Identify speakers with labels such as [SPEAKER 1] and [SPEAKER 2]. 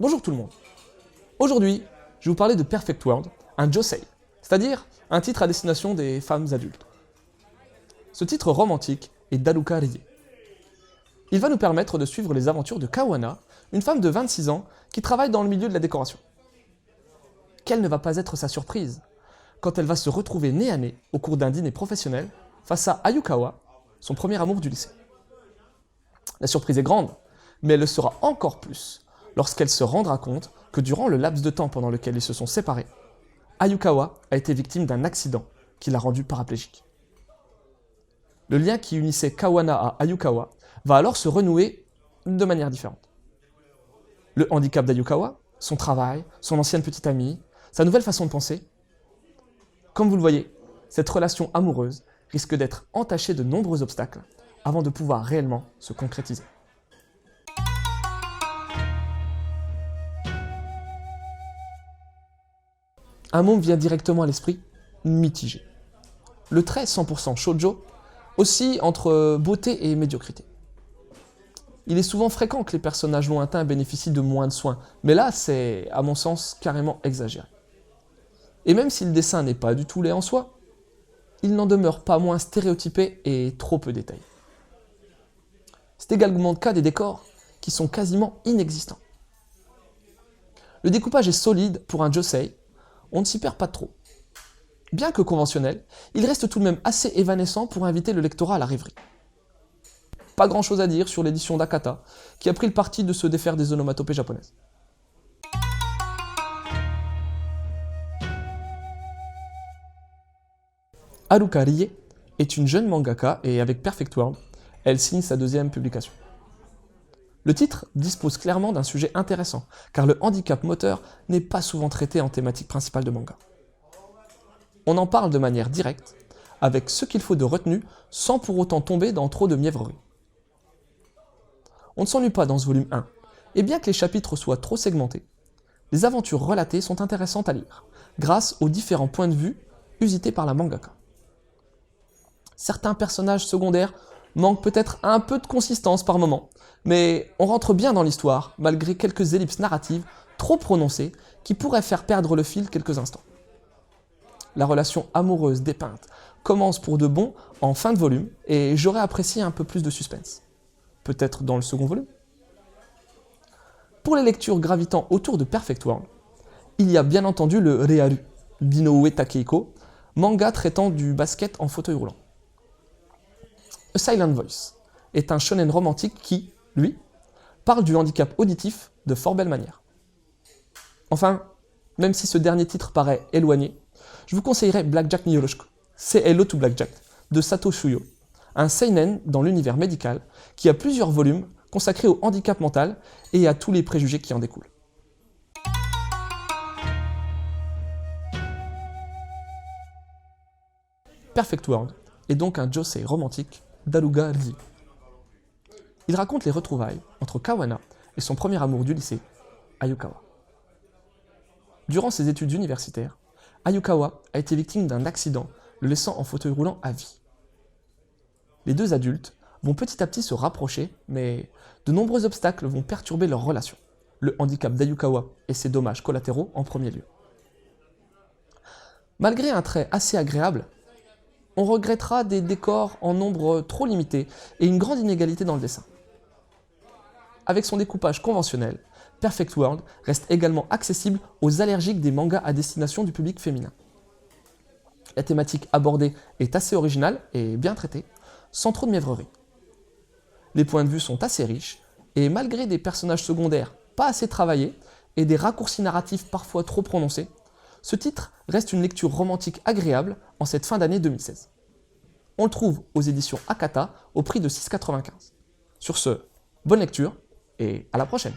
[SPEAKER 1] Bonjour tout le monde. Aujourd'hui, je vais vous parler de Perfect World, un josei, c'est-à-dire un titre à destination des femmes adultes. Ce titre romantique est d'Haruka Rie. Il va nous permettre de suivre les aventures de Kawana, une femme de 26 ans qui travaille dans le milieu de la décoration. Quelle ne va pas être sa surprise quand elle va se retrouver nez à nez au cours d'un dîner professionnel face à Ayukawa, son premier amour du lycée. La surprise est grande, mais elle le sera encore plus lorsqu'elle se rendra compte que durant le laps de temps pendant lequel ils se sont séparés, Ayukawa a été victime d'un accident qui l'a rendu paraplégique. Le lien qui unissait Kawana à Ayukawa va alors se renouer de manière différente. Le handicap d'Ayukawa, son travail, son ancienne petite amie, sa nouvelle façon de penser. Comme vous le voyez, cette relation amoureuse risque d'être entachée de nombreux obstacles avant de pouvoir réellement se concrétiser. Un mot me vient directement à l'esprit, mitigé. Le trait 100% shoujo oscille entre beauté et médiocrité. Il est souvent fréquent que les personnages lointains bénéficient de moins de soins, mais là c'est, à mon sens, carrément exagéré. Et même si le dessin n'est pas du tout laid en soi, il n'en demeure pas moins stéréotypé et trop peu détaillé. C'est également le cas des décors, qui sont quasiment inexistants. Le découpage est solide pour un josei, on ne s'y perd pas trop. Bien que conventionnel, il reste tout de même assez évanescent pour inviter le lectorat à la rêverie. Pas grand chose à dire sur l'édition d'Akata, qui a pris le parti de se défaire des onomatopées japonaises. Haruka Rie est une jeune mangaka et avec Perfect World, elle signe sa deuxième publication. Le titre dispose clairement d'un sujet intéressant, car le handicap moteur n'est pas souvent traité en thématique principale de manga. On en parle de manière directe, avec ce qu'il faut de retenue, sans pour autant tomber dans trop de mièvrerie. On ne s'ennuie pas dans ce volume 1, et bien que les chapitres soient trop segmentés, les aventures relatées sont intéressantes à lire, grâce aux différents points de vue usités par la mangaka. Certains personnages secondaires manquent peut-être un peu de consistance par moment, mais on rentre bien dans l'histoire, malgré quelques ellipses narratives trop prononcées qui pourraient faire perdre le fil quelques instants. La relation amoureuse dépeinte commence pour de bon en fin de volume, et j'aurais apprécié un peu plus de suspense. Peut-être dans le second volume. Pour les lectures gravitant autour de Perfect World, il y a bien entendu le Rearu d'Inoue Takehiko, manga traitant du basket en fauteuil roulant. A Silent Voice est un shonen romantique qui, lui, parle du handicap auditif de fort belle manière. Enfin, même si ce dernier titre paraît éloigné, je vous conseillerais Blackjack ni Yoroshiku, Say Hello to Blackjack, de Sato Shuyo, un seinen dans l'univers médical qui a plusieurs volumes consacrés au handicap mental et à tous les préjugés qui en découlent. Perfect World est donc un josei romantique d'Haruka Rie. Il raconte les retrouvailles entre Kawana et son premier amour du lycée, Ayukawa. Durant ses études universitaires, Ayukawa a été victime d'un accident le laissant en fauteuil roulant à vie. Les deux adultes vont petit à petit se rapprocher, mais de nombreux obstacles vont perturber leur relation, le handicap d'Ayukawa et ses dommages collatéraux en premier lieu. Malgré un trait assez agréable, on regrettera des décors en nombre trop limité et une grande inégalité dans le dessin. Avec son découpage conventionnel, Perfect World reste également accessible aux allergiques des mangas à destination du public féminin. La thématique abordée est assez originale et bien traitée, sans trop de mièvrerie. Les points de vue sont assez riches, et malgré des personnages secondaires pas assez travaillés et des raccourcis narratifs parfois trop prononcés, ce titre reste une lecture romantique agréable en cette fin d'année 2016. On le trouve aux éditions Akata au prix de 6,95 €. Sur ce, bonne lecture et à la prochaine!